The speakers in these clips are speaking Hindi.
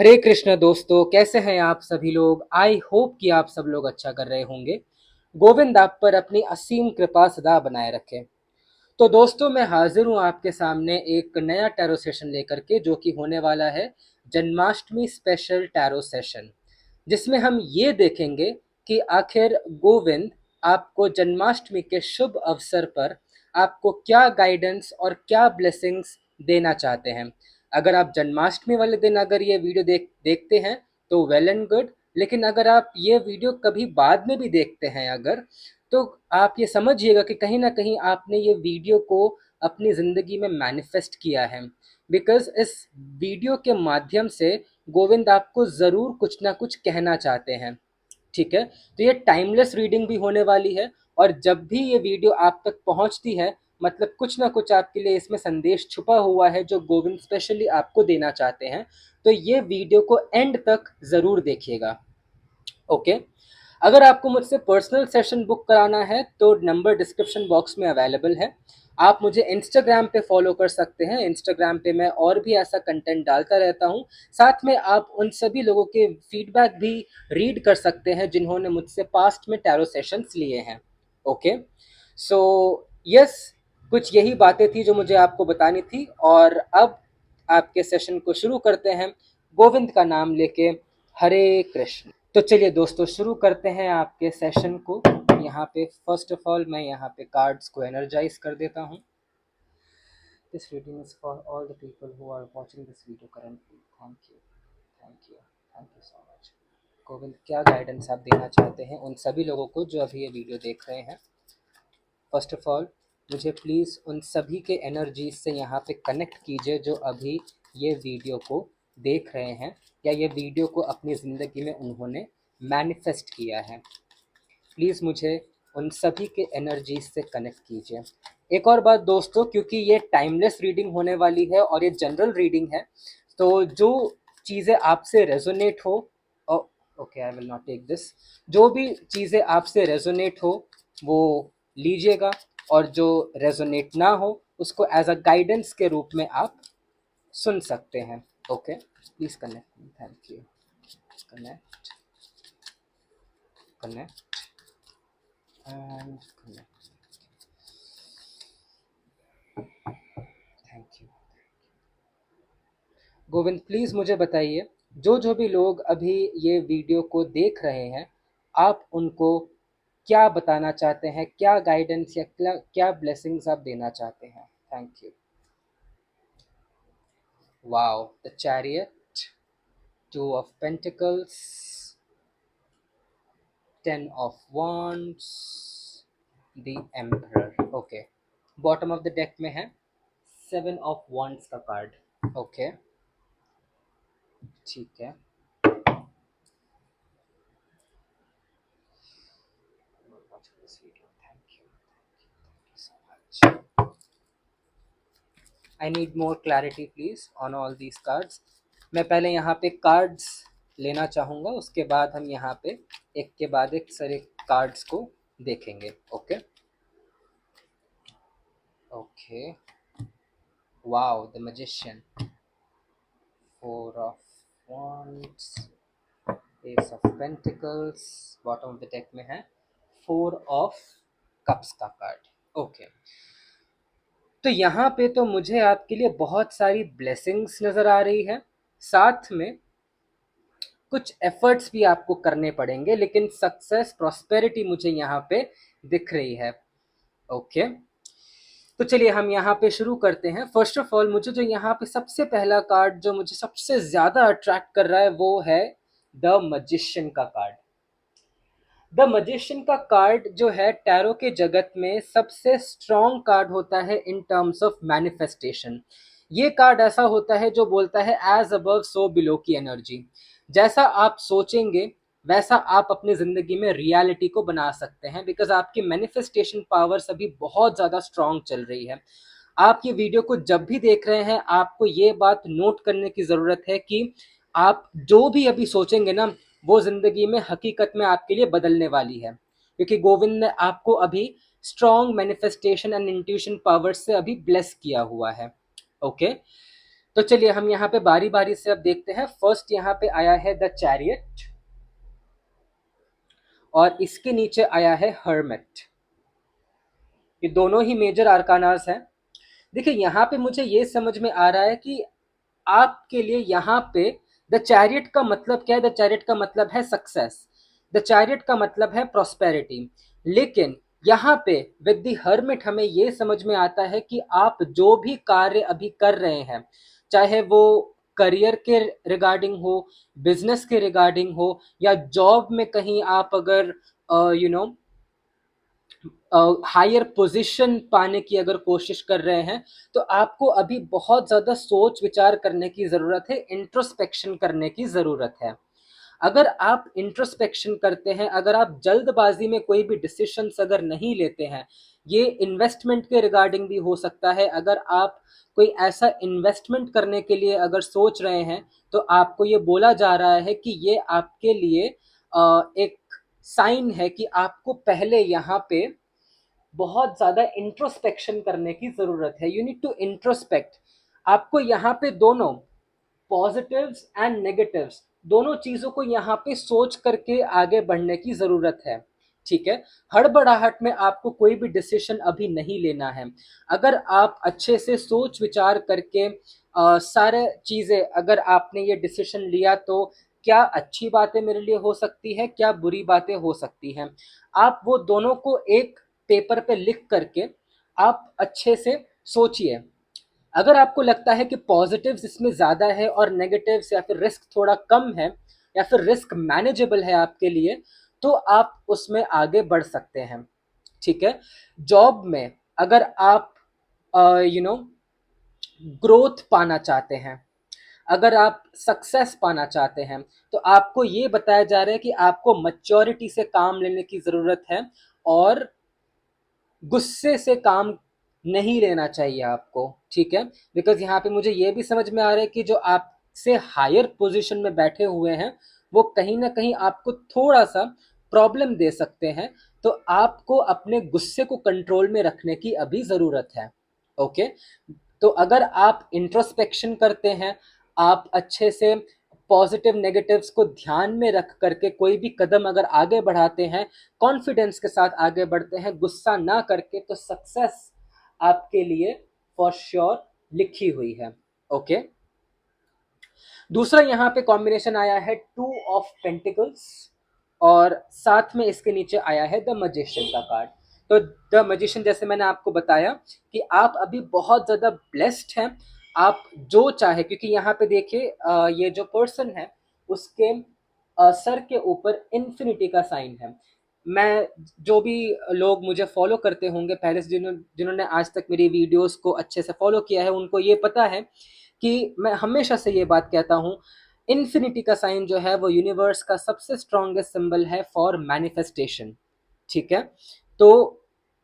हरे कृष्ण दोस्तों, कैसे हैं आप सभी लोग। आई होप कि आप सब लोग अच्छा कर रहे होंगे। गोविंद आप पर अपनी असीम कृपा सदा बनाए रखे। तो दोस्तों, मैं हाजिर हूँ आपके सामने एक नया टैरो सेशन लेकर के, जो कि होने वाला है जन्माष्टमी स्पेशल टैरो सेशन, जिसमें हम ये देखेंगे कि आखिर गोविंद आपको जन्माष्टमी के शुभ अवसर पर आपको क्या गाइडेंस और क्या ब्लेसिंग्स देना चाहते हैं। अगर आप जन्माष्टमी वाले दिन अगर ये वीडियो देखते हैं तो वेल एंड गुड, लेकिन अगर आप ये वीडियो कभी बाद में भी देखते हैं अगर, तो आप ये समझिएगा कि कहीं ना कहीं आपने ये वीडियो को अपनी ज़िंदगी में मैनिफेस्ट किया है। बिकॉज इस वीडियो के माध्यम से गोविंद आपको ज़रूर कुछ ना कुछ कहना चाहते हैं। ठीक है, तो ये टाइमलेस रीडिंग भी होने वाली है, और जब भी ये वीडियो आप तक पहुंचती है मतलब कुछ ना कुछ आपके लिए इसमें संदेश छुपा हुआ है जो गोविंद स्पेशली आपको देना चाहते हैं। तो ये वीडियो को एंड तक ज़रूर देखिएगा। ओके, अगर आपको मुझसे पर्सनल सेशन बुक कराना है तो नंबर डिस्क्रिप्शन बॉक्स में अवेलेबल है। आप मुझे इंस्टाग्राम पे फॉलो कर सकते हैं। इंस्टाग्राम पे मैं और भी ऐसा कंटेंट डालता रहता हूँ। साथ में आप उन सभी लोगों के फीडबैक भी रीड कर सकते हैं जिन्होंने मुझसे पास्ट में टैरो सेशंस लिए हैं। ओके, सो यस, कुछ यही बातें थी जो मुझे आपको बतानी थी, और अब आपके सेशन को शुरू करते हैं गोविंद का नाम लेके। हरे कृष्ण। तो चलिए दोस्तों, शुरू करते हैं आपके सेशन को। यहाँ पे फर्स्ट ऑफ ऑल मैं यहाँ पे कार्ड्स को एनर्जाइज कर देता हूँ। This reading is for all the people who are watching this video currently. Thank you, thank you, thank you so much. Govind, क्या गाइडेंस आप देना चाहते हैं उन सभी लोगों को जो अभी ये वीडियो देख रहे हैं। फर्स्ट ऑफ ऑल मुझे प्लीज़ उन सभी के एनर्जीज से यहाँ पे कनेक्ट कीजिए जो अभी ये वीडियो को देख रहे हैं, या ये वीडियो को अपनी ज़िंदगी में उन्होंने मैनिफेस्ट किया है। प्लीज़ मुझे उन सभी के एनर्जीज से कनेक्ट कीजिए। एक और बात दोस्तों, क्योंकि ये टाइमलेस रीडिंग होने वाली है और ये जनरल रीडिंग है, तो जो चीज़ें आपसे रेजोनेट हो, okay I will not take this, जो भी चीज़ें आपसे रेजोनेट हो वो लीजिएगा, और जो रेजोनेट ना हो उसको एज अ गाइडेंस के रूप में आप सुन सकते हैं। Okay, please connect, thank you. Connect, connect and connect, thank you. Govind, please मुझे बताइए, जो भी लोग अभी ये वीडियो को देख रहे हैं, आप उनको क्या बताना चाहते हैं, क्या गाइडेंस या क्या क्या ब्लेसिंग्स आप देना चाहते हैं। Thank you. Wow, the chariot, two of pentacles, 10 of wands, the emperor. Okay, bottom of the deck में है 7 of wands का कार्ड। ओके, ठीक है। Thank you so much. I need more clarity please on all these cards. मैं पहले यहाँ पे कार्ड्स लेना चाहूँगा, उसके बाद हम यहाँ पे एक के बाद एक सारे कार्ड्स को देखेंगे। Okay okay, wow, the magician, 4 of wands, S of pentacles, bottom of the deck में है 4 of cups का कार्ड। ओके, तो यहाँ पे तो मुझे आपके लिए बहुत सारी ब्लेसिंग्स नज़र आ रही है, साथ में कुछ एफर्ट्स भी आपको करने पड़ेंगे, लेकिन सक्सेस प्रॉस्पेरिटी मुझे यहाँ पे दिख रही है। ओके, तो चलिए हम यहाँ पे शुरू करते हैं। फर्स्ट ऑफ ऑल मुझे जो यहाँ पे सबसे पहला कार्ड जो मुझे सबसे ज़्यादा अट्रैक्ट कर रहा है वो है द मजिशियन का कार्ड। द मजिशियन का कार्ड जो है टैरो के जगत में सबसे स्ट्रॉन्ग कार्ड होता है इन टर्म्स ऑफ मैनिफेस्टेशन। ये कार्ड ऐसा होता है जो बोलता है एज अबव सो बिलो की एनर्जी। जैसा आप सोचेंगे वैसा आप अपनी ज़िंदगी में रियलिटी को बना सकते हैं, बिकॉज आपकी मैनिफेस्टेशन पावर्स अभी बहुत ज़्यादा स्ट्रॉन्ग चल रही है। आप ये वीडियो को जब भी देख रहे हैं आपको ये बात नोट करने की ज़रूरत है कि आप जो भी अभी सोचेंगे ना, वो ज़िंदगी में हकीकत में आपके लिए बदलने वाली है, क्योंकि गोविंद ने आपको अभी strong manifestation and intuition power से अभी ब्लेस किया हुआ है। ओके, तो चलिए हम यहाँ पे बारी बारी से अब देखते हैं। फर्स्ट यहाँ पे आया है द चैरियट, और इसके नीचे आया है हर्मिट। ये दोनों ही मेजर आर्कानास हैं। देखिए यहाँ पे मुझे ये समझ में आ रहा है कि आपके लिए यहाँ पे द चैरियट का मतलब क्या है? द चैरियट का मतलब है सक्सेस, द चैरियट का मतलब है प्रॉस्पेरिटी। लेकिन यहाँ पे विद द हर्मिट हमें ये समझ में आता है कि आप जो भी कार्य अभी कर रहे हैं, चाहे वो करियर के रिगार्डिंग हो, बिजनेस के रिगार्डिंग हो, या जॉब में कहीं आप अगर यू नो हायर पोजीशन पाने की अगर कोशिश कर रहे हैं, तो आपको अभी बहुत ज़्यादा सोच विचार करने की ज़रूरत है, इंट्रोस्पेक्शन करने की ज़रूरत है। अगर आप इंट्रोस्पेक्शन करते हैं, अगर आप जल्दबाजी में कोई भी डिसीशंस अगर नहीं लेते हैं, ये इन्वेस्टमेंट के रिगार्डिंग भी हो सकता है। अगर आप कोई ऐसा इन्वेस्टमेंट करने के लिए अगर सोच रहे हैं, तो आपको ये बोला जा रहा है कि ये आपके लिए एक साइन है कि आपको पहले यहाँ पे बहुत ज़्यादा इंट्रोस्पेक्शन करने की ज़रूरत है। You need to introspect. आपको यहाँ पे दोनों पॉजिटिव्स एंड नेगेटिव्स, दोनों चीज़ों को यहाँ पे सोच करके आगे बढ़ने की ज़रूरत है। ठीक है, हड़बड़ाहट में आपको कोई भी डिसीजन अभी नहीं लेना है। अगर आप अच्छे से सोच विचार करके सारे चीज़ें अगर आपने ये डिसीजन लिया, तो क्या अच्छी बातें मेरे लिए हो सकती है, क्या बुरी बातें हो सकती हैं, आप वो दोनों को एक पेपर पे लिख करके आप अच्छे से सोचिए। अगर आपको लगता है कि पॉजिटिव्स इसमें ज़्यादा है और नेगेटिव्स या फिर रिस्क थोड़ा कम है, या फिर रिस्क मैनेजेबल है आपके लिए, तो आप उसमें आगे बढ़ सकते हैं। ठीक है, जॉब में अगर आप यू नो ग्रोथ पाना चाहते हैं, अगर आप सक्सेस पाना चाहते हैं, तो आपको ये बताया जा रहा है कि आपको मैच्योरिटी से काम लेने की ज़रूरत है, और गुस्से से काम नहीं लेना चाहिए आपको। ठीक है, बिकॉज यहाँ पे मुझे ये भी समझ में आ रहा है कि जो आपसे हायर पोजीशन में बैठे हुए हैं, वो कहीं ना कहीं आपको थोड़ा सा प्रॉब्लम दे सकते हैं। तो आपको अपने गुस्से को कंट्रोल में रखने की अभी ज़रूरत है। ओके, तो अगर आप इंट्रोस्पेक्शन करते हैं, आप अच्छे से पॉजिटिव नेगेटिव्स को ध्यान में रख करके कोई भी कदम अगर आगे बढ़ाते हैं, कॉन्फिडेंस के साथ आगे बढ़ते हैं, गुस्सा ना करके, तो सक्सेस आपके लिए फॉर श्योर लिखी हुई है। ओके, दूसरा यहाँ पे कॉम्बिनेशन आया है टू ऑफ पेंटिकल्स, और साथ में इसके नीचे आया है द मजिशियन का कार्ड। तो द मजिशियन, जैसे मैंने आपको बताया कि आप अभी बहुत ज़्यादा ब्लेस्ड हैं। आप जो चाहे, क्योंकि यहाँ पे देखिए ये जो पर्सन है, उसके सर के ऊपर इन्फिनिटी का साइन है। मैं, जो भी लोग मुझे फॉलो करते होंगे पहले से, जिन्होंने आज तक मेरी वीडियोस को अच्छे से फॉलो किया है, उनको ये पता है कि मैं हमेशा से ये बात कहता हूँ, इन्फिनिटी का साइन जो है वो यूनिवर्स का सबसे स्ट्रॉन्गेस्ट सिंबल है फॉर मैनिफेस्टेशन। ठीक है, तो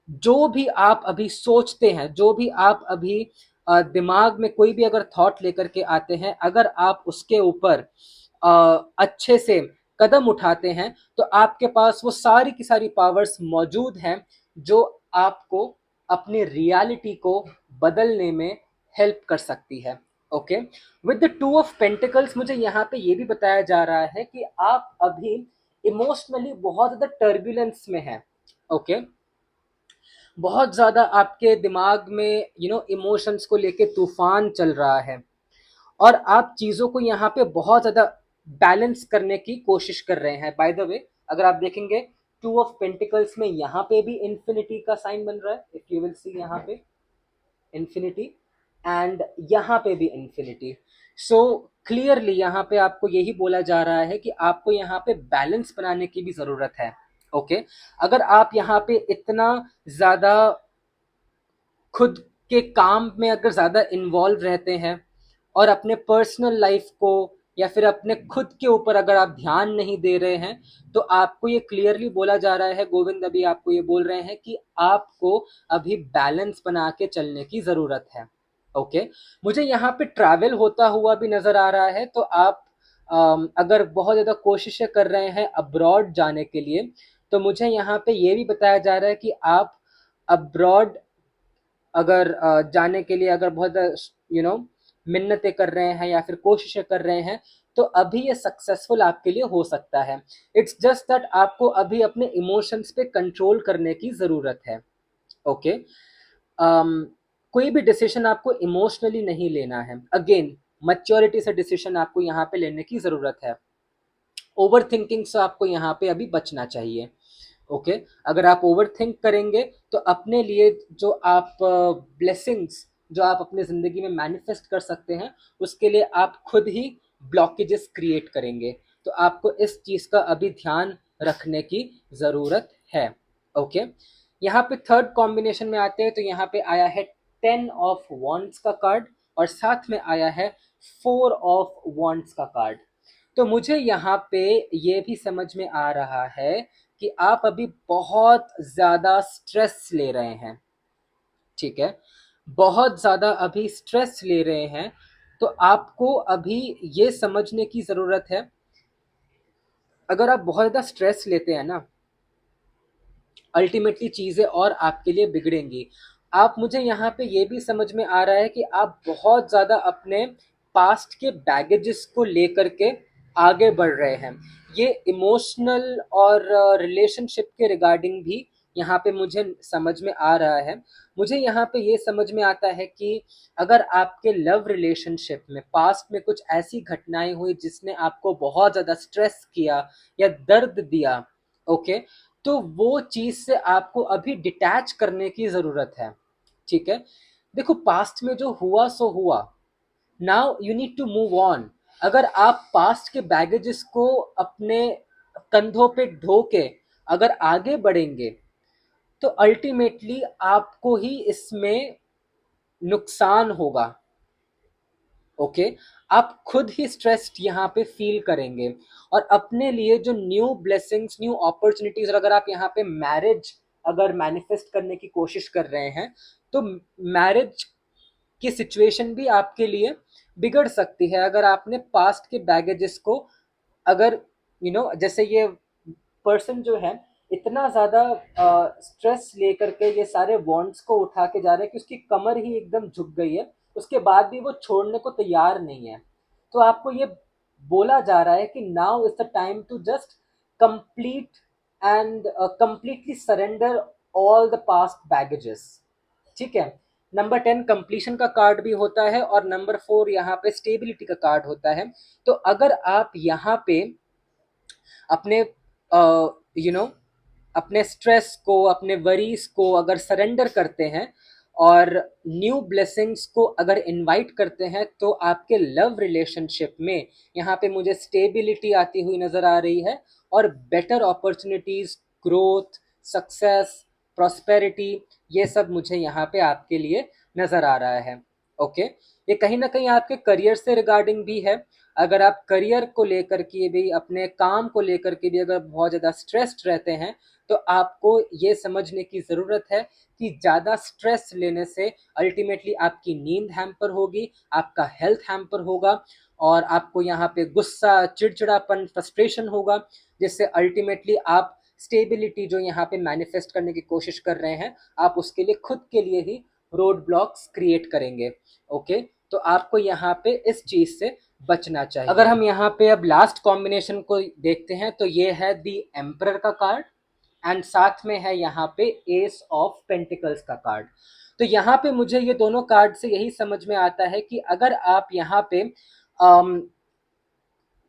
जो भी आप अभी सोचते हैं, जो भी आप अभी दिमाग में कोई भी अगर थॉट लेकर के आते हैं, अगर आप उसके ऊपर अच्छे से कदम उठाते हैं, तो आपके पास वो सारी की सारी पावर्स मौजूद हैं, जो आपको अपनी रियलिटी को बदलने में हेल्प कर सकती है। Okay, with the two of pentacles मुझे यहाँ पे ये भी बताया जा रहा है कि आप अभी इमोशनली बहुत ज़्यादा टर्बुलेंस में हैं। ओके, बहुत ज़्यादा आपके दिमाग में इमोशंस को लेके तूफान चल रहा है, और आप चीज़ों को यहाँ पे बहुत ज़्यादा बैलेंस करने की कोशिश कर रहे हैं। बाय द वे, अगर आप देखेंगे टू ऑफ पेंटिकल्स में यहाँ पे भी इन्फिनिटी का साइन बन रहा है, इफ यू विल सी यहाँ पे इन्फिनिटी, एंड यहाँ पे भी इन्फिनिटी। सो क्लियरली यहाँ पे आपको यही बोला जा रहा है कि आपको यहाँ पे बैलेंस बनाने की भी ज़रूरत है। ओके, अगर आप यहाँ पे इतना ज़्यादा खुद के काम में अगर ज़्यादा इन्वॉल्व रहते हैं, और अपने पर्सनल लाइफ को या फिर अपने खुद के ऊपर अगर आप ध्यान नहीं दे रहे हैं, तो आपको ये क्लियरली बोला जा रहा है, गोविंद अभी आपको ये बोल रहे हैं कि आपको अभी बैलेंस बना के चलने की ज़रूरत है। ओके, मुझे यहाँ पे ट्रैवल होता हुआ भी नज़र आ रहा है, तो आप अगर बहुत ज़्यादा कोशिशें कर रहे हैं अब्रॉड जाने के लिए, तो मुझे यहाँ पे ये भी बताया जा रहा है कि आप अब्रॉड अगर जाने के लिए अगर बहुत मिन्नतें कर रहे हैं या फिर कोशिशें कर रहे हैं, तो अभी ये सक्सेसफुल आपके लिए हो सकता है। इट्स जस्ट दैट आपको अभी अपने इमोशंस पे कंट्रोल करने की ज़रूरत है। ओके। कोई भी डिसीजन आपको इमोशनली नहीं लेना है। अगेन, मैच्योरिटी से डिसीजन आपको यहाँ पे लेने की ज़रूरत है। ओवर थिंकिंग से आपको यहाँ पे अभी बचना चाहिए। ओके। अगर आप ओवर थिंक करेंगे तो अपने लिए जो आप ब्लेसिंग्स जो आप अपने ज़िंदगी में मैनिफेस्ट कर सकते हैं, उसके लिए आप खुद ही ब्लॉकेजेस क्रिएट करेंगे। तो आपको इस चीज़ का अभी ध्यान रखने की ज़रूरत है। ओके। यहाँ पे थर्ड कॉम्बिनेशन में आते हैं तो यहाँ पे आया है 10 ऑफ वॉन्ड्स का कार्ड और साथ में आया है 4 ऑफ वॉन्ड्स का कार्ड। तो मुझे यहाँ पे ये भी समझ में आ रहा है कि आप अभी बहुत ज़्यादा स्ट्रेस ले रहे हैं। ठीक है, बहुत ज़्यादा अभी स्ट्रेस ले रहे हैं। तो आपको अभी ये समझने की ज़रूरत है, अगर आप बहुत ज़्यादा स्ट्रेस लेते हैं ना, अल्टीमेटली चीज़ें और आपके लिए बिगड़ेंगी। आप मुझे यहाँ पे ये भी समझ में आ रहा है कि आप बहुत ज़्यादा अपने पास्ट के बैगेजेस को लेकर के आगे बढ़ रहे हैं। ये इमोशनल और रिलेशनशिप के रिगार्डिंग भी यहाँ पे मुझे समझ में आ रहा है। मुझे यहाँ पे ये समझ में आता है कि अगर आपके लव रिलेशनशिप में पास्ट में कुछ ऐसी घटनाएं हुई जिसने आपको बहुत ज़्यादा स्ट्रेस किया या दर्द दिया, ओके, तो वो चीज़ से आपको अभी डिटैच करने की ज़रूरत है। ठीक है, देखो पास्ट में जो हुआ सो हुआ, now you need to move on. अगर आप पास्ट के बैगेजेस को अपने कंधों पे ढो के अगर आगे बढ़ेंगे तो अल्टीमेटली आपको ही इसमें नुकसान होगा। ओके। आप खुद ही स्ट्रेस्ड यहाँ पे फील करेंगे और अपने लिए जो न्यू ब्लेसिंग्स, न्यू अपॉर्चुनिटीज, अगर आप यहाँ पे मैरिज अगर मैनिफेस्ट करने की कोशिश कर रहे हैं तो मैरिज की सिचुएशन भी आपके लिए बिगड़ सकती है। अगर आपने पास्ट के बैगेजेस को अगर जैसे ये पर्सन जो है इतना ज़्यादा स्ट्रेस लेकर के ये सारे वॉन्ट्स को उठा के जा रहे हैं कि उसकी कमर ही एकदम झुक गई है, उसके बाद भी वो छोड़ने को तैयार नहीं है। तो आपको ये बोला जा रहा है कि now is the time to just complete and completely surrender all the past baggages. ठीक है। नंबर 10 कंप्लीशन का कार्ड भी होता है और नंबर 4 यहाँ पे स्टेबिलिटी का कार्ड होता है। तो अगर आप यहाँ पे अपने यू नो अपने स्ट्रेस को, अपने वरीज को अगर सरेंडर करते हैं और न्यू ब्लेसिंग्स को अगर इनवाइट करते हैं तो आपके लव रिलेशनशिप में यहाँ पे मुझे स्टेबिलिटी आती हुई नज़र आ रही है और better opportunities, growth, success, prosperity, ये सब मुझे यहाँ पे आपके लिए नज़र आ रहा है। ओके। ये कहीं ना कहीं आपके करियर से रिगार्डिंग भी है। अगर आप करियर को लेकर के भी, अपने काम को लेकर के भी अगर बहुत ज़्यादा स्ट्रेस्ड रहते हैं तो आपको ये समझने की ज़रूरत है कि ज़्यादा स्ट्रेस लेने से अल्टीमेटली आपकी नींद हैम्पर होगी, आपका हेल्थ हैम्पर होगा और आपको यहाँ पे गुस्सा, चिड़चिड़ापन, फ्रस्ट्रेशन होगा, जिससे अल्टीमेटली आप स्टेबिलिटी जो यहाँ पे मैनिफेस्ट करने की कोशिश कर रहे हैं, आप उसके लिए खुद के लिए ही रोड ब्लॉक्स क्रिएट करेंगे। ओके। तो आपको यहाँ पे इस चीज़ से बचना चाहिए। अगर हम यहाँ पे अब लास्ट कॉम्बिनेशन को देखते हैं तो ये है दी एम्परर का कार्ड एंड साथ में है यहाँ पे एस ऑफ पेंटिकल्स का कार्ड। तो यहाँ पे मुझे ये दोनों कार्ड से यही समझ में आता है कि अगर आप यहाँ पे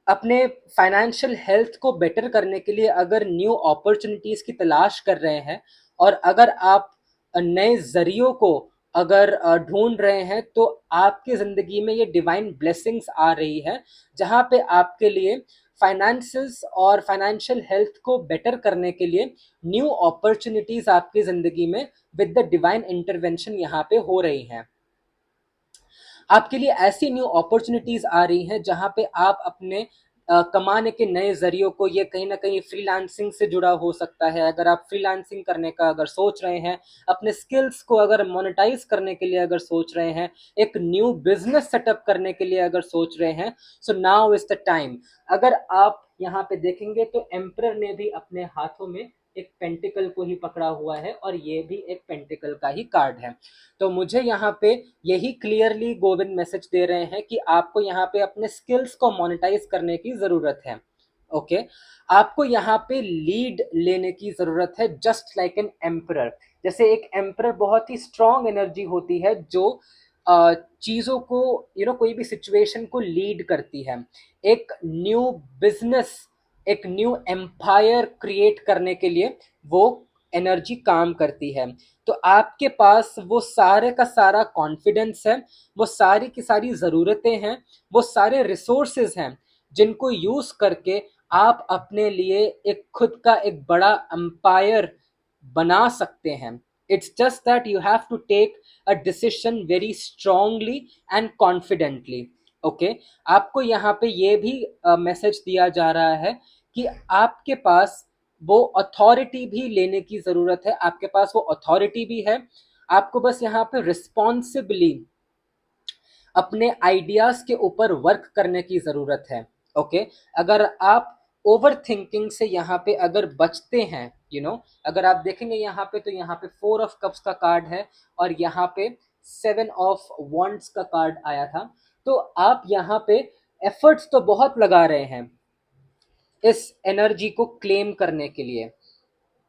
अपने फाइनेंशियल हेल्थ को बेटर करने के लिए अगर न्यू अपॉर्चुनिटीज़ की तलाश कर रहे हैं और अगर आप नए ज़रियों को अगर ढूंढ रहे हैं तो आपकी ज़िंदगी में ये डिवाइन ब्लेसिंग्स आ रही है जहाँ पे आपके लिए फाइनेंसेस और फाइनेंशियल हेल्थ को बेटर करने के लिए न्यू अपॉर्चुनिटीज़ आपकी ज़िंदगी में विद द डिवाइन इंटरवेंशन यहाँ पे हो रही हैं। आपके लिए ऐसी न्यू अपॉर्चुनिटीज आ रही हैं जहां पे आप अपने कमाने के नए जरियों को, ये कहीं ना कहीं फ्रीलांसिंग से जुड़ा हो सकता है। अगर आप फ्रीलांसिंग करने का अगर सोच रहे हैं, अपने स्किल्स को अगर मोनेटाइज करने के लिए अगर सोच रहे हैं, एक न्यू बिजनेस सेटअप करने के लिए अगर सोच रहे हैं, so now is the time. अगर आप यहाँ पे देखेंगे तो एम्परर ने भी अपने हाथों में एक पेंटिकल को ही पकड़ा हुआ है और ये भी एक पेंटिकल का ही कार्ड है। तो मुझे यहाँ पे यही क्लियरली गोविंद मैसेज दे रहे हैं कि आपको यहाँ पे अपने स्किल्स को मोनेटाइज करने की ज़रूरत है। ओके, आपको यहाँ पे लीड लेने की ज़रूरत है, जस्ट लाइक एन एम्परर। जैसे एक एम्परर बहुत ही स्ट्रॉन्ग एनर्जी होती है जो चीज़ों को कोई भी सिचुएशन को लीड करती है। एक न्यू बिजनेस, एक न्यू एम्पायर क्रिएट करने के लिए वो एनर्जी काम करती है। तो आपके पास वो सारे का सारा कॉन्फिडेंस है, वो सारी की सारी ज़रूरतें हैं, वो सारे रिसोर्सेज हैं जिनको यूज़ करके आप अपने लिए एक खुद का एक बड़ा एम्पायर बना सकते हैं। It's just that you have to take a decision very strongly and confidently. Okay, आपको यहाँ पे ये भी मैसेज दिया जा रहा है कि आपके पास वो अथॉरिटी भी लेने की ज़रूरत है। आपके पास वो अथॉरिटी भी है, आपको बस यहाँ पे रिस्पॉन्सिबली अपने आइडियाज़ के ऊपर वर्क करने की ज़रूरत है। ओके, अगर आप ओवर थिंकिंग से यहाँ पे अगर बचते हैं, अगर आप देखेंगे यहाँ पे, तो यहाँ पे 4 ऑफ कप्स का कार्ड है और यहाँ पे 7 ऑफ वॉन्ड्स का कार्ड आया था। तो आप यहाँ पे एफर्ट्स तो बहुत लगा रहे हैं इस एनर्जी को क्लेम करने के लिए,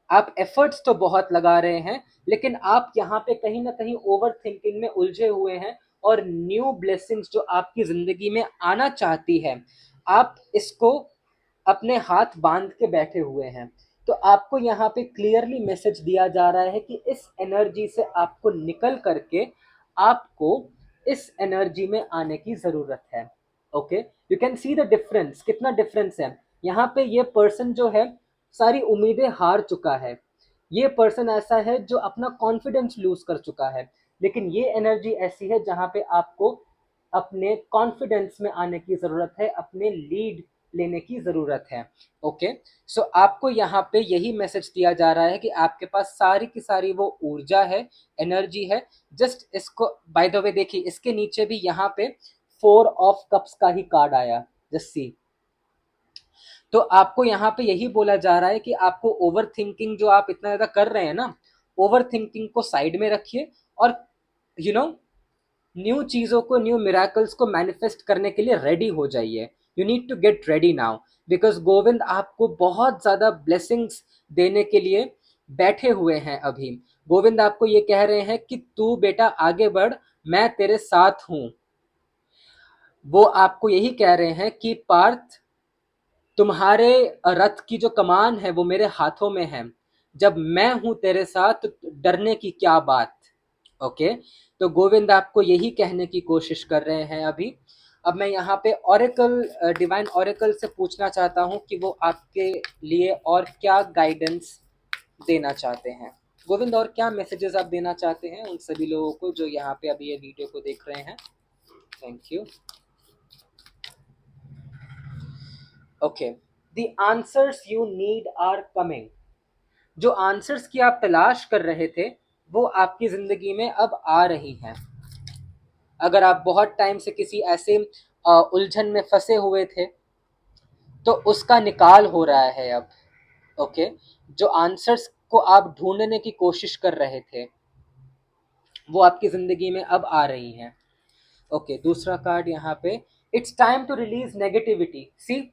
आप एफर्ट्स तो बहुत लगा रहे हैं, लेकिन आप यहाँ पे कहीं ना कहीं ओवर थिंकिंग में उलझे हुए हैं और न्यू ब्लेसिंग्स जो आपकी जिंदगी में आना चाहती है, आप इसको अपने हाथ बांध के बैठे हुए हैं। तो आपको यहाँ पे क्लियरली मैसेज दिया जा रहा है कि इस एनर्जी से आपको निकल करके आपको इस एनर्जी में आने की ज़रूरत है। Okay, you can see the difference, कितना डिफरेंस है। यहाँ पे ये पर्सन जो है सारी उम्मीदें हार चुका है, ये पर्सन ऐसा है जो अपना कॉन्फिडेंस लूज कर चुका है, लेकिन ये एनर्जी ऐसी है जहाँ पे आपको अपने कॉन्फिडेंस में आने की ज़रूरत है, अपने लीड लेने की ज़रूरत है। ओके, सो आपको यहाँ पे यही मैसेज दिया जा रहा है कि आपके पास सारी की सारी वो ऊर्जा है, एनर्जी है। जस्ट इसको, बाय द वे देखिए, इसके नीचे भी यहाँ पे 4 ऑफ कप्स का ही कार्ड आया, जस्ट सी। तो आपको यहाँ पे यही बोला जा रहा है कि आपको ओवर थिंकिंग जो आप इतना ज़्यादा कर रहे हैं ना, ओवर थिंकिंग को साइड में रखिए और यू नो न्यू चीज़ों को, न्यू मिराकल्स को मैनिफेस्ट करने के लिए रेडी हो जाइए। You need to get ready now, because Govind आपको बहुत ज़्यादा ब्लेसिंग्स देने के लिए बैठे हुए हैं अभी। गोविंद आपको ये कह रहे हैं कि तू बेटा आगे बढ़, मैं तेरे साथ हूँ। वो आपको यही कह रहे हैं कि पार्थ, तुम्हारे रथ की जो कमान है वो मेरे हाथों में है, जब मैं हूं तेरे साथ तो डरने की क्या बात। ओके, तो गोविंद आपको यही कहने की कोशिश कर रहे हैं अभी। अब मैं यहाँ पे ऑरेकल, डिवाइन ऑरेकल से पूछना चाहता हूँ कि वो आपके लिए और क्या गाइडेंस देना चाहते हैं। गोविंद, और क्या मैसेजेस आप देना चाहते हैं उन सभी लोगों को जो यहाँ पे अभी ये वीडियो को देख रहे हैं। Thank you. Okay, the answers you need are coming. जो आंसर्स की आप तलाश कर रहे थे वो आपकी ज़िंदगी में अब आ रही हैं। अगर आप बहुत टाइम से किसी ऐसे उलझन में फंसे हुए थे तो उसका निकाल हो रहा है अब। ओके, जो आंसर्स को आप ढूंढने की कोशिश कर रहे थे वो आपकी ज़िंदगी में अब आ रही हैं। ओके, दूसरा कार्ड यहाँ पे, it's time to release negativity. See,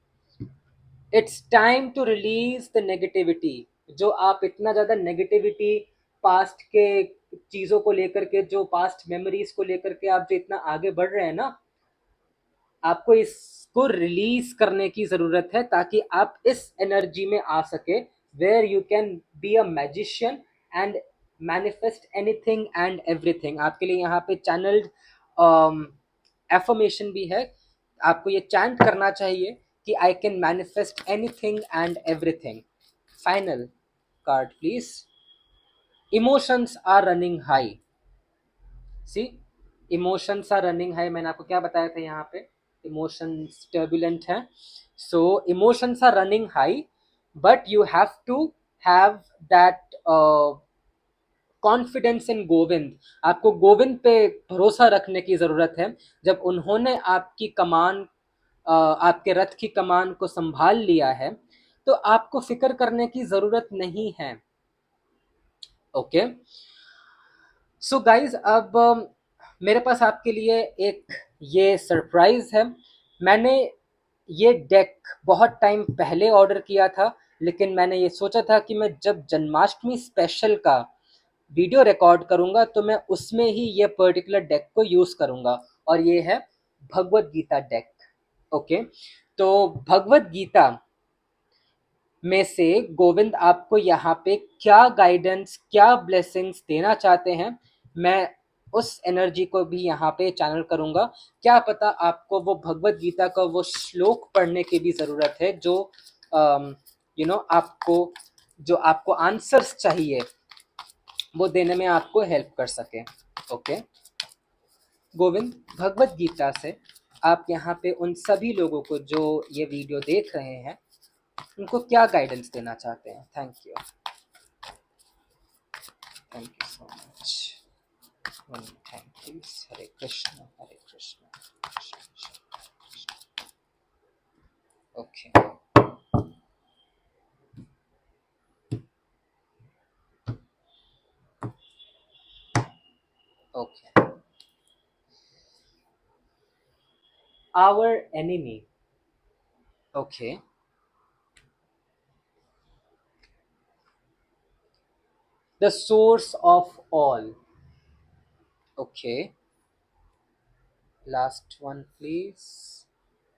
it's time to release the negativity. जो आप इतना ज़्यादा नेगेटिविटी, पास्ट के चीज़ों को लेकर के, जो पास्ट मेमोरीज को लेकर के आप जो इतना आगे बढ़ रहे हैं ना, आपको इसको रिलीज करने की ज़रूरत है ताकि आप इस एनर्जी में आ सके, where you can be a magician and manifest anything and everything. आपके लिए यहाँ पे चैनल्ड एफर्मेशन भी है। आपको ये चैंट करना चाहिए कि I can manifest anything and everything. Final card please. Emotions are running high. See, emotions are running high, मैंने आपको क्या बताया था यहाँ पे, इमोशंस टर्बुलेंट है। So emotions are running high, but you have to have that confidence in Govind. आपको गोविंद पे भरोसा रखने की ज़रूरत है। जब उन्होंने आपकी कमान, आपके रथ की कमान को संभाल लिया है, तो आपको फिक्र करने की जरूरत नहीं है। ओके, सो गाइज, अब मेरे पास आपके लिए एक ये सरप्राइज है। मैंने ये डेक बहुत टाइम पहले ऑर्डर किया था, लेकिन मैंने ये सोचा था कि मैं जब जन्माष्टमी स्पेशल का वीडियो रिकॉर्ड करूंगा तो मैं उसमें ही ये पर्टिकुलर डेक को यूज करूंगा, और ये है भगवत गीता डेक। ओके, तो भगवत गीता में से गोविंद आपको यहाँ पे क्या गाइडेंस, क्या ब्लेसिंग्स देना चाहते हैं, मैं उस एनर्जी को भी यहाँ पे चैनल करूंगा। क्या पता आपको वो भगवत गीता का वो श्लोक पढ़ने की भी जरूरत है जो आपको जो आपको आंसर्स चाहिए वो देने में आपको हेल्प कर सके। ओके, गोविंद भगवत गीता से आप यहाँ पे उन सभी लोगों को जो ये वीडियो देख रहे हैं उनको क्या गाइडेंस देना चाहते हैं? Thank you, thank you so much, thank you. Hare Krishna Hare Krishna Krishna Krishna. Okay, okay, our enemy. Okay, the source of all. Okay, last one please,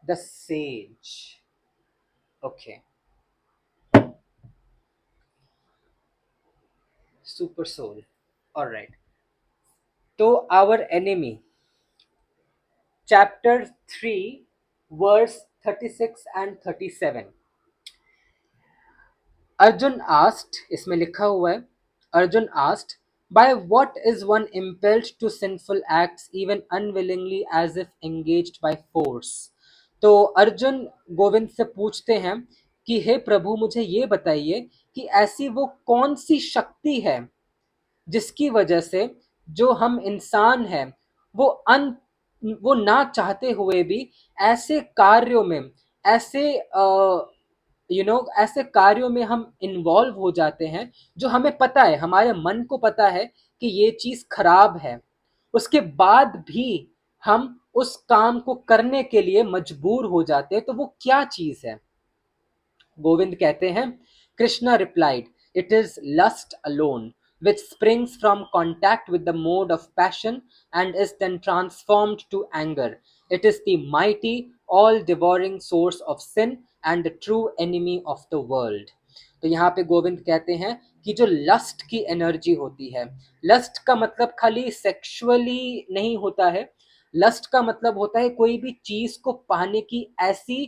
the sage. Okay, super soul. Alright, तो our enemy chapter 3 verse 36 and 37। Arjun asked, इसमें लिखा हुआ है, Arjun asked, by what is one impelled to sinful acts even unwillingly as if engaged by force? तो अर्जुन गोविंद से पूछते हैं कि हे प्रभु मुझे ये बताइए कि ऐसी वो कौन सी शक्ति है जिसकी वजह से जो हम इंसान हैं वो वो ना चाहते हुए भी ऐसे कार्यों में, ऐसे ऐसे कार्यों में हम इन्वॉल्व हो जाते हैं जो हमें पता है, हमारे मन को पता है कि ये चीज खराब है, उसके बाद भी हम उस काम को करने के लिए मजबूर हो जाते हैं। तो वो क्या चीज है? गोविंद कहते हैं, Krishna replied, it is lust alone which springs from contact with the mode of passion and is then transformed to anger. It is the mighty, all devouring source of sin and the true enemy of the world. तो यहाँ पे गोविंद कहते हैं कि जो लस्ट की एनर्जी होती है, लस्ट का मतलब खाली सेक्सुअली नहीं होता है, लस्ट का मतलब होता है कोई भी चीज को पाने की ऐसी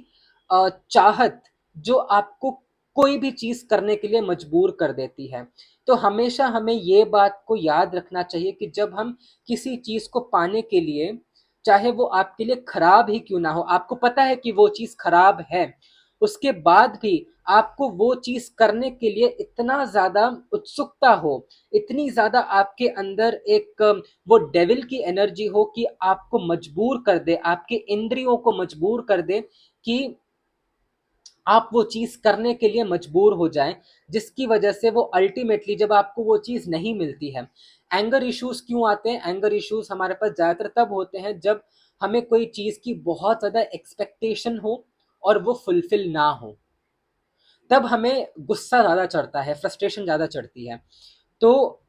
चाहत जो आपको कोई भी चीज करने के लिए मजबूर कर देती है। तो हमेशा हमें ये बात को याद रखना चाहिए कि जब हम किसी चीज को पाने के लिए, चाहे वो आपके लिए खराब ही क्यों ना हो, आपको पता है कि वो चीज खराब है, उसके बाद भी आपको वो चीज करने के लिए इतना ज्यादा उत्सुकता हो, इतनी ज्यादा आपके अंदर एक वो डेविल की एनर्जी हो कि आपको मजबूर कर दे, आपके इंद्रियों को मजबूर कर दे कि आप वो चीज करने के लिए मजबूर हो जाएं, जिसकी वजह से वो अल्टीमेटली जब आपको वो चीज नहीं मिलती है। एंगर इश्यूज क्यों आते हैं? एंगर इश्यूज हमारे पास ज्यादातर तब होते हैं जब हमें कोई चीज की बहुत ज्यादा एक्सपेक्टेशन हो और वो फुलफिल ना हो, तब हमें गुस्सा ज्यादा चढ़ता है, फ्रस्ट्रेशन ज्यादा चढ़ती है। तो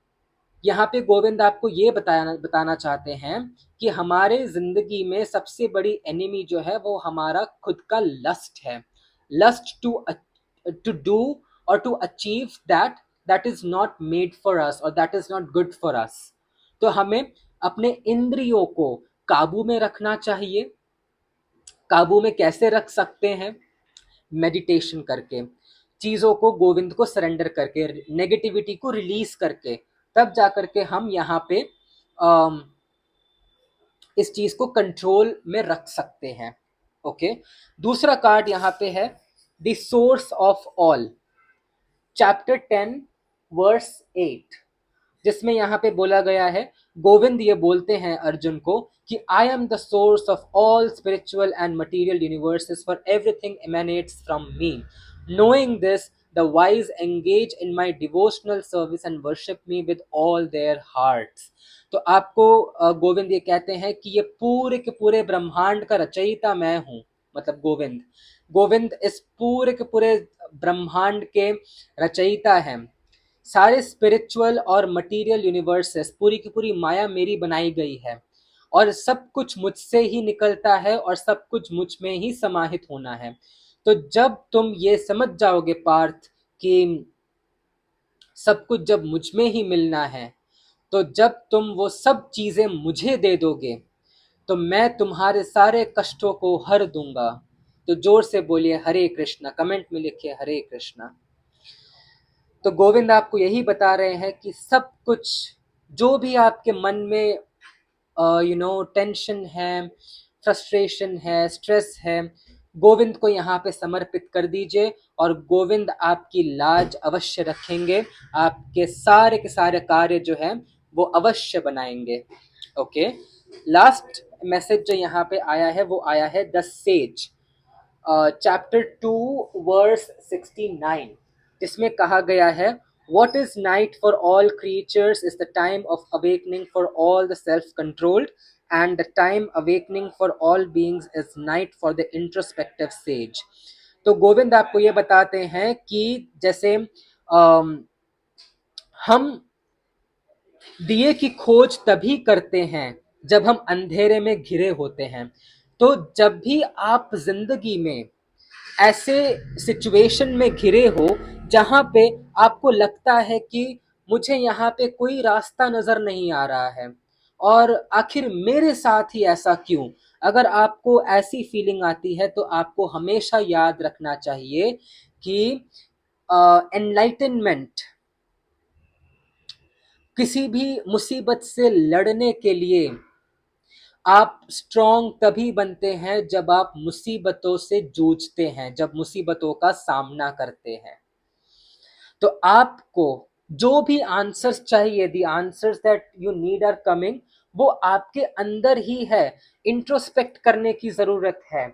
यहाँ पे गोविंद आपको ये बताना चाहते हैं कि हमारे जिंदगी में सबसे बड़ी एनिमी जो है वो हमारा खुद का लस्ट है। लस्ट टू डू और to achieve that is not made for us और that is not good for us. तो हमें अपने इंद्रियों को काबू में रखना चाहिए। काबू में कैसे रख सकते हैं? मेडिटेशन करके, चीजों को गोविंद को सरेंडर करके, नेगेटिविटी को रिलीज करके, तब जाकर के हम यहाँ पे इस चीज को कंट्रोल में रख सकते हैं। ओके, दूसरा कार्ड यहाँ पे है the source of all, chapter 10 verse 8, जिसमें यहाँ पे बोला गया है, गोविंद ये बोलते हैं अर्जुन को कि I am the source of all spiritual and material universes, for everything emanates from me, Knowing this, the wise engage in my devotional service and worship me with all their hearts. तो आपको गोविंद ये कहते हैं कि ये पूरे के पूरे ब्रह्मांड का रचयिता मैं हूँ, मतलब गोविंद गोविंद इस पूरे के पूरे ब्रह्मांड के रचयिता हैं। सारे स्पिरिचुअल और मटेरियल यूनिवर्सेस, पूरी की पूरी माया मेरी बनाई गई है और सब कुछ मुझसे ही निकलता है और सब कुछ मुझ में ही समाहित होना है। तो जब तुम ये समझ जाओगे पार्थ कि सब कुछ जब मुझ में ही मिलना है, तो जब तुम वो सब चीजें मुझे दे दोगे तो मैं तुम्हारे सारे कष्टों को हर दूंगा। तो जोर से बोलिए हरे कृष्णा, कमेंट में लिखिए हरे कृष्णा। तो गोविंद आपको यही बता रहे हैं कि सब कुछ जो भी आपके मन में टेंशन है, फ्रस्ट्रेशन है, स्ट्रेस है, गोविंद को यहाँ पे समर्पित कर दीजिए और गोविंद आपकी लाज अवश्य रखेंगे, आपके सारे के सारे कार्य जो है वो अवश्य बनाएंगे। ओके, लास्ट मैसेज जो यहाँ पे आया है वो आया है द सेज, चैप्टर 2 वर्स 69, जिसमें कहा गया है What is night for all creatures is the time of awakening for all the self-controlled, and the time awakening for all beings is night for the introspective sage. तो गोविंद आपको ये बताते हैं कि जैसे हम दिए की खोज तभी करते हैं जब हम अंधेरे में घिरे होते हैं। तो जब भी आप जिंदगी में ऐसे सिचुएशन में घिरे हो जहां पे आपको लगता है कि मुझे यहाँ पे कोई रास्ता नजर नहीं आ रहा है और आखिर मेरे साथ ही ऐसा क्यों, अगर आपको ऐसी फीलिंग आती है तो आपको हमेशा याद रखना चाहिए कि एनलाइटनमेंट, किसी भी मुसीबत से लड़ने के लिए आप स्ट्रॉन्ग तभी बनते हैं जब आप मुसीबतों से जूझते हैं, जब मुसीबतों का सामना करते हैं। तो आपको जो भी आंसर्स चाहिए, the answers that you need are coming, वो आपके अंदर ही है। इंट्रोस्पेक्ट करने की जरूरत है,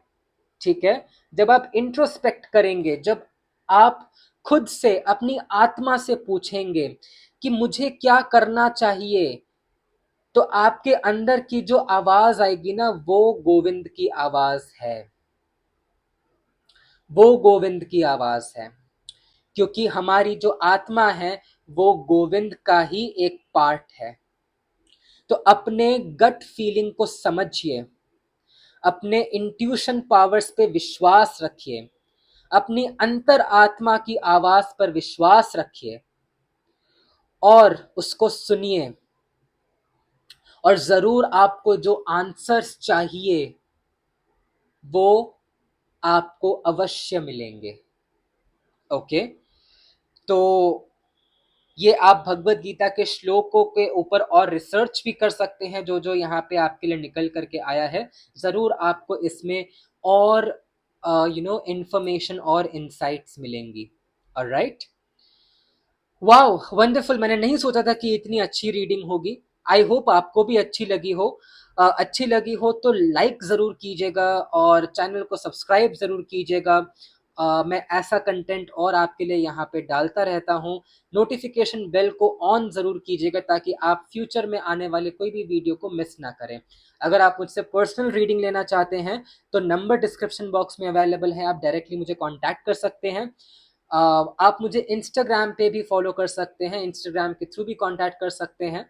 ठीक है। जब आप इंट्रोस्पेक्ट करेंगे, जब आप खुद से अपनी आत्मा से पूछेंगे कि मुझे क्या करना चाहिए, तो आपके अंदर की जो आवाज आएगी ना, वो गोविंद की आवाज है, वो गोविंद की आवाज है। क्योंकि हमारी जो आत्मा है वो गोविंद का ही एक पार्ट है। तो अपने गट फीलिंग को समझिए, अपने इंट्यूशन पावर्स पे विश्वास रखिए, अपनी अंतर आत्मा की आवाज पर विश्वास रखिए और उसको सुनिए, और जरूर आपको जो आंसर्स चाहिए वो आपको अवश्य मिलेंगे। ओके, तो ये आप भगवत गीता के श्लोकों के ऊपर और रिसर्च भी कर सकते हैं, जो जो यहाँ पे आपके लिए निकल करके आया है। जरूर आपको इसमें और इंफॉर्मेशन और इंसाइट्स मिलेंगी। ऑलराइट, वाओ वंडरफुल, मैंने नहीं सोचा था कि इतनी अच्छी रीडिंग होगी। आई होप आपको भी अच्छी लगी हो। अच्छी लगी हो तो लाइक ज़रूर कीजिएगा और चैनल को सब्सक्राइब ज़रूर कीजिएगा। मैं ऐसा कंटेंट और आपके लिए यहाँ पे डालता रहता हूँ। नोटिफिकेशन बेल को ऑन ज़रूर कीजिएगा ताकि आप फ्यूचर में आने वाले कोई भी वीडियो को मिस ना करें। अगर आप मुझसे पर्सनल रीडिंग लेना चाहते हैं तो नंबर डिस्क्रिप्शन बॉक्स में अवेलेबल है, आप डायरेक्टली मुझे कॉन्टैक्ट कर सकते हैं। आप मुझे इंस्टाग्राम पे भी फॉलो कर सकते हैं, इंस्टाग्राम के थ्रू भी कांटेक्ट कर सकते हैं।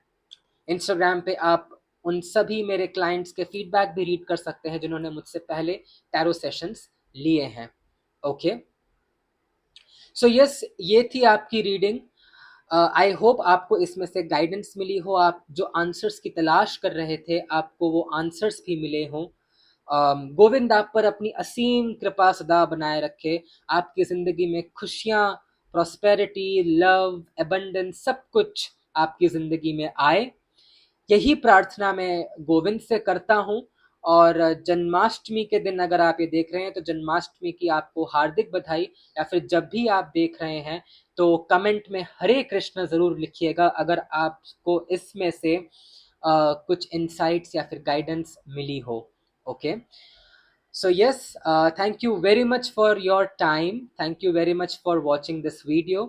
इंस्टाग्राम पे आप उन सभी मेरे क्लाइंट्स के फीडबैक भी रीड कर सकते हैं जिन्होंने मुझसे पहले टैरो सेशंस लिए हैं। ओके, सो यस, ये थी आपकी रीडिंग। आई होप आपको इसमें से गाइडेंस मिली हो, आप जो आंसर्स की तलाश कर रहे थे आपको वो आंसर्स भी मिले हों। गोविंद आप पर अपनी असीम कृपा सदा बनाए रखे, आपकी जिंदगी में खुशियां, प्रॉस्पेरिटी, लव, एबंडेंस सब कुछ आपकी जिंदगी में आए, यही प्रार्थना मैं गोविंद से करता हूँ। और जन्माष्टमी के दिन अगर आप ये देख रहे हैं तो जन्माष्टमी की आपको हार्दिक बधाई, या फिर जब भी आप देख रहे हैं तो कमेंट में हरे कृष्ण ज़रूर लिखिएगा अगर आपको इसमें से कुछ इंसाइट्स या फिर गाइडेंस मिली हो। Okay, So yes, thank you very much for your time. Thank you very much for watching this video.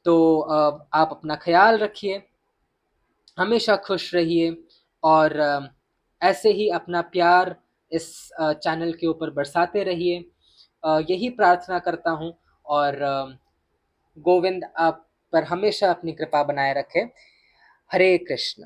तो आप अपना ख्याल रखिए, हमेशा खुश रहिए और ऐसे ही अपना प्यार इस चैनल के ऊपर बरसाते रहिए। यही प्रार्थना करता हूँ और गोविंद आप पर हमेशा अपनी कृपा बनाए रखे। हरे कृष्ण।